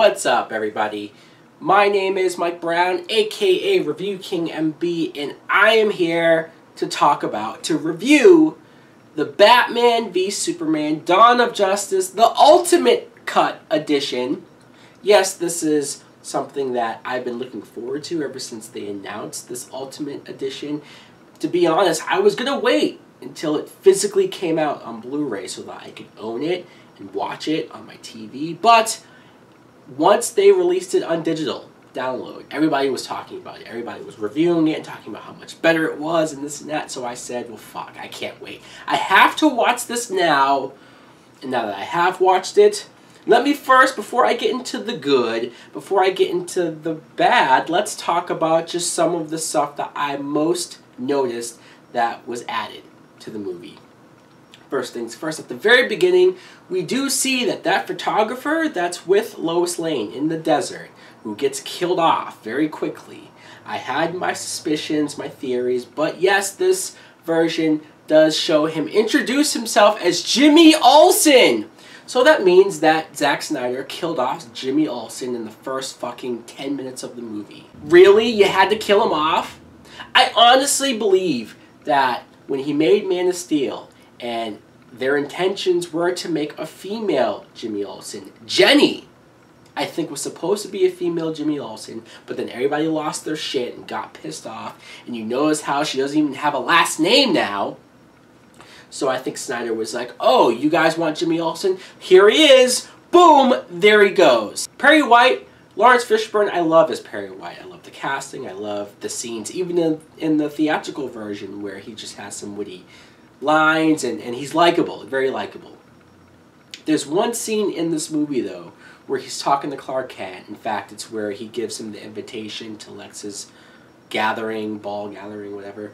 What's up, everybody? My name is Mike Brown, aka ReviewKingMB, and I am here to review the Batman v Superman Dawn of Justice, the Ultimate Cut Edition. Yes, this is something that I've been looking forward to ever since they announced this Ultimate Edition. To be honest, I was going to wait until it physically came out on Blu-ray so that I could own it and watch it on my TV, but once they released it on digital download, everybody was talking about it. Everybody was reviewing it and talking about how much better it was and this and that, so I said, well fuck, I can't wait. I have to watch this now, and now that I have watched it, let me first, before I get into the good, before I get into the bad, let's talk about just some of the stuff that I most noticed that was added to the movie. First things first, at the very beginning, we do see that photographer that's with Lois Lane in the desert, who gets killed off very quickly. I had my suspicions, my theories, but yes, this version does show him introduce himself as Jimmy Olsen. So that means that Zack Snyder killed off Jimmy Olsen in the first fucking 10 minutes of the movie. Really? You had to kill him off? I honestly believe that when he made Man of Steel, and their intentions were to make a female Jimmy Olsen. Jenny, I think, was supposed to be a female Jimmy Olsen, but then everybody lost their shit and got pissed off, and you notice how she doesn't even have a last name now. So I think Snyder was like, oh, you guys want Jimmy Olsen? Here he is! Boom! There he goes. Perry White, Lawrence Fishburne, I love as Perry White. I love the casting, I love the scenes, even in the theatrical version where he just has some witty lines, and he's likable, very likable. There's one scene in this movie, though, where he's talking to Clark Kent. In fact, it's where he gives him the invitation to Lex's gathering, ball gathering, whatever.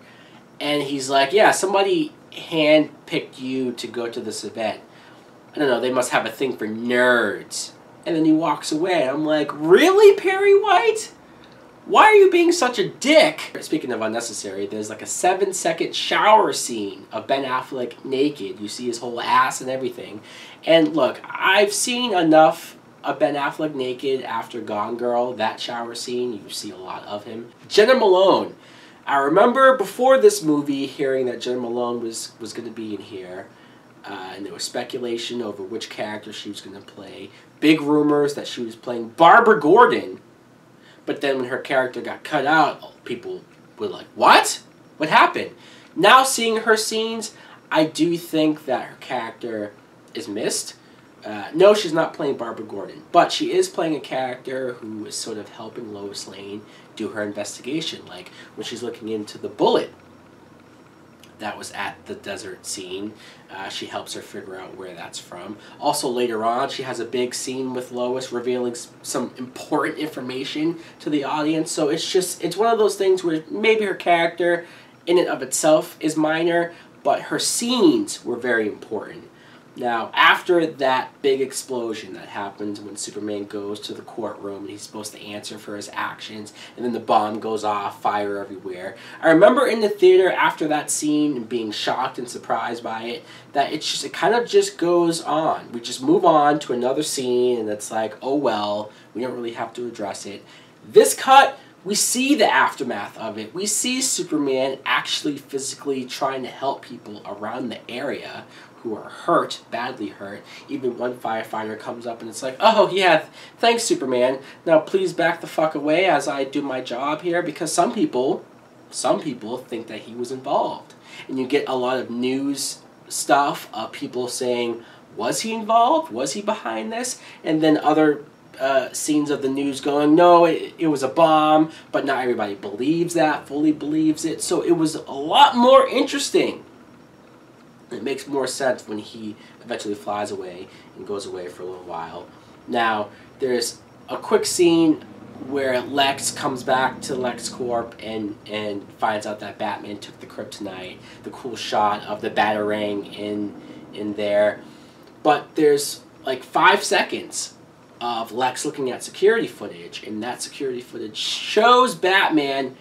And he's like, yeah, somebody hand-picked you to go to this event. I don't know, they must have a thing for nerds. And then he walks away. I'm like, really, Perry White? Why are you being such a dick? Speaking of unnecessary, there's like a 7-second shower scene of Ben Affleck naked. You see his whole ass and everything. And look, I've seen enough of Ben Affleck naked after Gone Girl. That shower scene, you see a lot of him. Jenna Malone. I remember before this movie hearing that Jenna Malone was going to be in here. And there was speculation over which character she was going to play. Big rumors that she was playing Barbara Gordon. But then when her character got cut out, people were like, what? What happened? Now seeing her scenes, I do think that her character is missed. No, she's not playing Barbara Gordon, but she is playing a character who is sort of helping Lois Lane do her investigation, like when she's looking into the bullet that was at the desert scene. She helps her figure out where that's from. Also later on, she has a big scene with Lois revealing some important information to the audience. So it's one of those things where maybe her character in and of itself is minor, but her scenes were very important. Now, after that big explosion that happens when Superman goes to the courtroom and he's supposed to answer for his actions, and then the bomb goes off, fire everywhere. I remember in the theater after that scene and being shocked and surprised by it, that it kind of just goes on. We just move on to another scene and it's like, oh well, we don't really have to address it. This cut, we see the aftermath of it. We see Superman actually physically trying to help people around the area who are hurt, badly hurt. Even one firefighter comes up and it's like, oh yeah, thanks Superman. Now please back the fuck away as I do my job here, because some people think that he was involved. And you get a lot of news stuff of people saying, was he involved? Was he behind this? And then other scenes of the news going, no, it was a bomb, but not everybody believes that, fully believes it. So it was a lot more interesting. It makes more sense when he eventually flies away and goes away for a little while. Now, there's a quick scene where Lex comes back to LexCorp and finds out that Batman took the kryptonite. The cool shot of the Batarang in there. But there's like 5 seconds of Lex looking at security footage, and that security footage shows Batman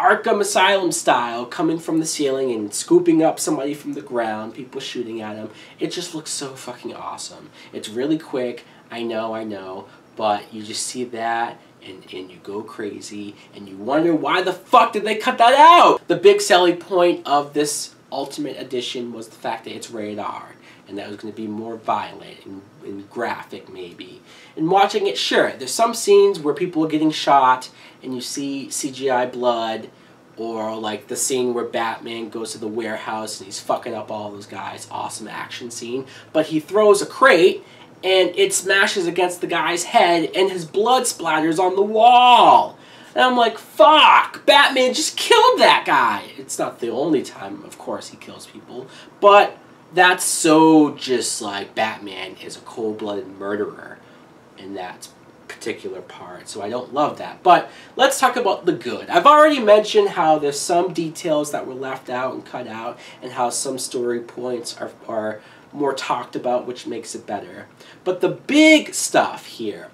Arkham Asylum style, coming from the ceiling and scooping up somebody from the ground, people shooting at him. It just looks so fucking awesome. It's really quick, I know, But you just see that, and you go crazy, and you wonder why the fuck did they cut that out? The big selling point of this Ultimate Edition was the fact that it's rated R, and that it was going to be more violent and graphic, maybe. And watching it, sure, there's some scenes where people are getting shot, and you see CGI blood, or like the scene where Batman goes to the warehouse and he's fucking up all those guys. Awesome action scene. But he throws a crate, and it smashes against the guy's head, and his blood splatters on the wall. And I'm like, fuck, Batman just killed that guy. It's not the only time, of course, he kills people. But that's so just like Batman is a cold-blooded murderer in that particular part. So I don't love that. But let's talk about the good. I've already mentioned how there's some details that were left out and cut out, and how some story points are more talked about, which makes it better. But the big stuff here,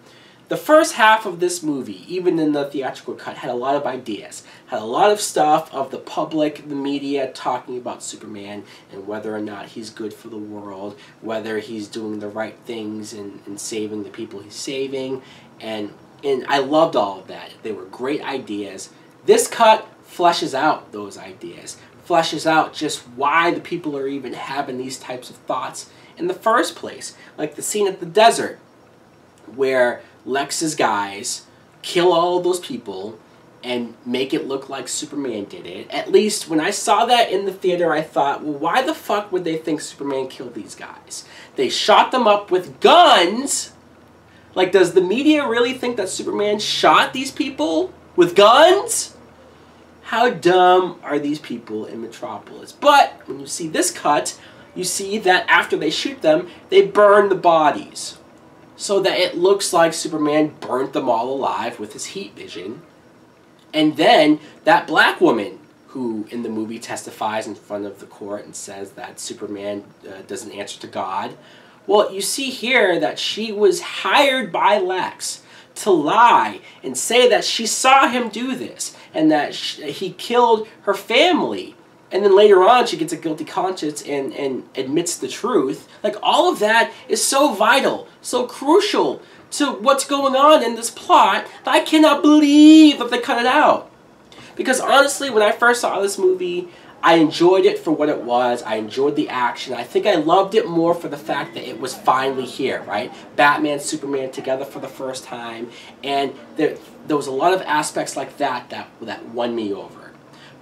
the first half of this movie, even in the theatrical cut, had a lot of ideas. Had a lot of stuff of the public, the media, talking about Superman and whether or not he's good for the world, whether he's doing the right things and saving the people he's saving. And I loved all of that. They were great ideas. This cut fleshes out those ideas. Fleshes out just why the people are even having these types of thoughts in the first place. Like the scene at the desert, where Lex's guys kill all of those people and make it look like Superman did it. At least when I saw that in the theater, I thought, well, why the fuck would they think Superman killed these guys? They shot them up with guns. Like, does the media really think that Superman shot these people with guns? How dumb are these people in Metropolis? But when you see this cut, you see that after they shoot them, they burn the bodies, so that it looks like Superman burnt them all alive with his heat vision. And then that black woman, who in the movie testifies in front of the court and says that Superman doesn't answer to God. Well, you see here that she was hired by Lex to lie and say that she saw him do this, and that he killed her family. And then later on, she gets a guilty conscience and admits the truth. Like, all of that is so vital, so crucial to what's going on in this plot, that I cannot believe that they cut it out. Because honestly, when I first saw this movie, I enjoyed it for what it was. I enjoyed the action. I think I loved it more for the fact that it was finally here, right? Batman, Superman together for the first time. And there was a lot of aspects like that won me over.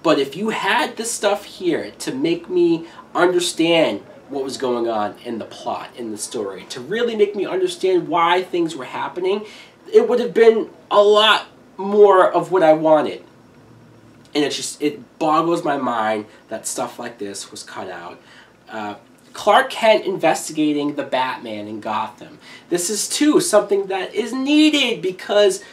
But if you had this stuff here to make me understand what was going on in the plot, in the story, to really make me understand why things were happening, it would have been a lot more of what I wanted. And it boggles my mind that stuff like this was cut out. Clark Kent investigating the Batman in Gotham. This is, too, something that is needed, because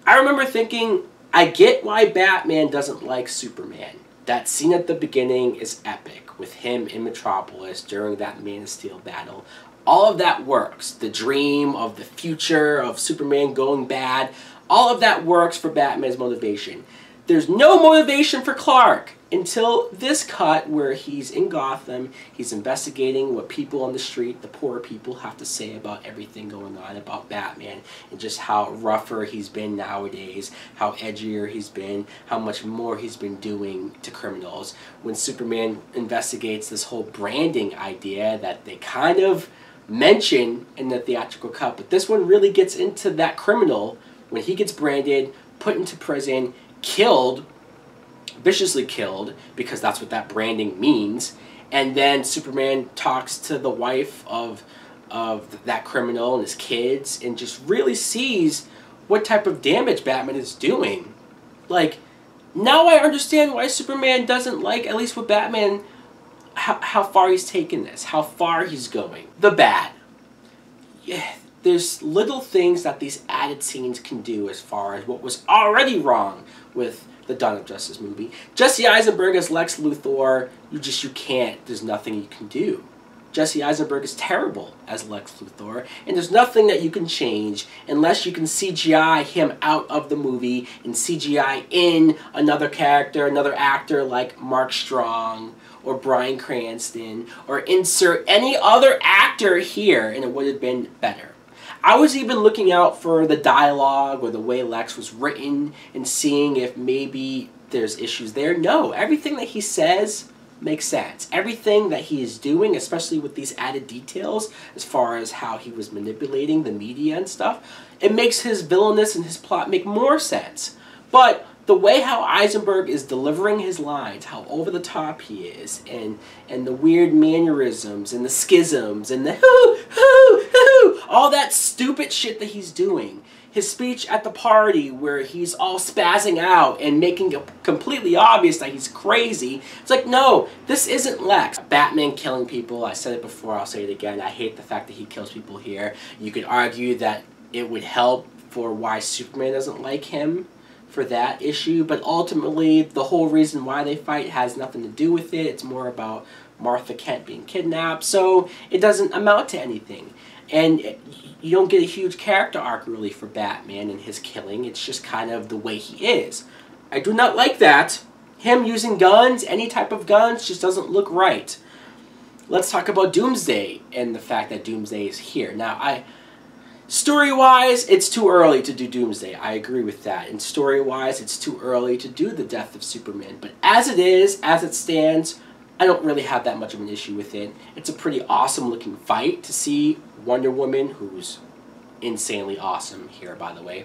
I remember thinking, I get why Batman doesn't like Superman. That scene at the beginning is epic, with him in Metropolis during that Man of Steel battle. All of that works. The dream of the future, of Superman going bad, all of that works for Batman's motivation. There's no motivation for Clark until this cut where he's in Gotham, he's investigating what people on the street, the poor people, have to say about everything going on about Batman, and just how rougher he's been nowadays, how edgier he's been, how much more he's been doing to criminals. When Superman investigates this whole branding idea that they kind of mention in the theatrical cut, but this one really gets into that criminal when he gets branded, put into prison, killed, viciously killed, because that's what that branding means. And then Superman talks to the wife of that criminal and his kids, and just really sees what type of damage Batman is doing. Like, now I understand why Superman doesn't like, at least with Batman, how far he's taken this, how far he's going. The bad. Yeah, there's little things that these added scenes can do as far as what was already wrong with the Dawn of Justice movie. Jesse Eisenberg as Lex Luthor, you can't. There's nothing you can do. Jesse Eisenberg is terrible as Lex Luthor, and there's nothing that you can change unless you can CGI him out of the movie and CGI in another character, another actor like Mark Strong or Bryan Cranston, or insert any other actor here, and it would have been better. I was even looking out for the dialogue or the way Lex was written and seeing if maybe there's issues there. No, everything that he says makes sense. Everything that he is doing, especially with these added details as far as how he was manipulating the media and stuff, it makes his villainous and his plot make more sense. But the way how Eisenberg is delivering his lines, how over the top he is, and the weird mannerisms and the schisms and the hoo hoo hoo, all that stupid shit that he's doing. His speech at the party where he's all spazzing out and making it completely obvious that he's crazy. It's like, no, this isn't Lex. Batman killing people, I said it before, I'll say it again. I hate the fact that he kills people here. You could argue that it would help for why Superman doesn't like him for that issue, but ultimately the whole reason why they fight has nothing to do with it. It's more about Martha Kent being kidnapped, so it doesn't amount to anything. And you don't get a huge character arc really for Batman and his killing. It's just kind of the way he is. I do not like that. Him using guns, any type of guns, just doesn't look right. Let's talk about Doomsday and the fact that Doomsday is here. Now, story-wise, it's too early to do Doomsday. I agree with that. And story-wise, it's too early to do the death of Superman. But as it is, as it stands, I don't really have that much of an issue with it. It's a pretty awesome-looking fight to see Wonder Woman, who's insanely awesome here, by the way.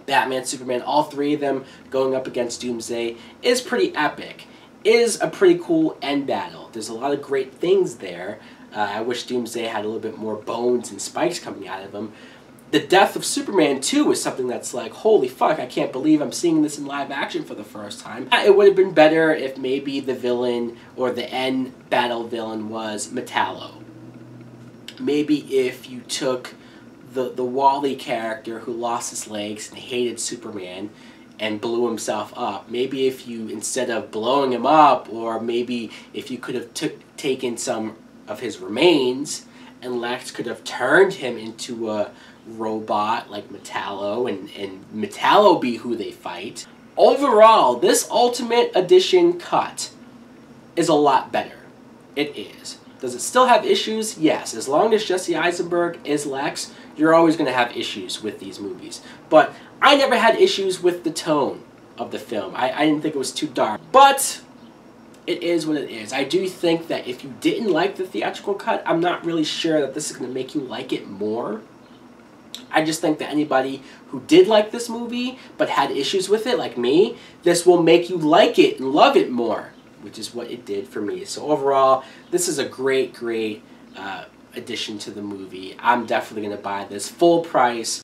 Batman, Superman, all three of them going up against Doomsday is pretty epic. Is a pretty cool end battle. There's a lot of great things there. I wish Doomsday had a little bit more bones and spikes coming out of him. The death of Superman, too, is something that's like, holy fuck, I can't believe I'm seeing this in live action for the first time. It would have been better if maybe the villain, or the end battle villain, was Metallo. Maybe if you took the Wally character who lost his legs and hated Superman and blew himself up. Maybe if you, instead of blowing him up, or maybe if you could have taken some of his remains and Lex could have turned him into a robot like Metallo and Metallo be who they fight. Overall, this Ultimate Edition cut is a lot better. It is. Does it still have issues? Yes. As long as Jesse Eisenberg is Lex, you're always going to have issues with these movies. But I never had issues with the tone of the film. I didn't think it was too dark. But it is what it is. I do think that if you didn't like the theatrical cut, I'm not really sure that this is going to make you like it more. I just think that anybody who did like this movie but had issues with it, like me, this will make you like it and love it more, which is what it did for me. So overall, this is a great, great addition to the movie. I'm definitely going to buy this full price.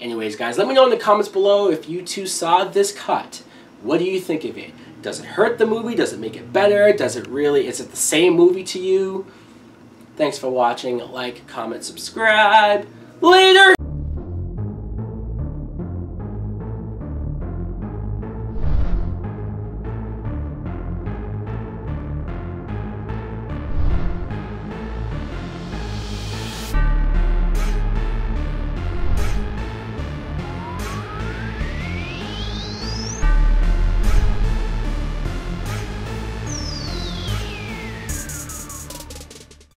Anyways, guys, let me know in the comments below if you too saw this cut. What do you think of it? Does it hurt the movie? Does it make it better? Does it really, is it the same movie to you? Thanks for watching. Like, comment, subscribe. Later!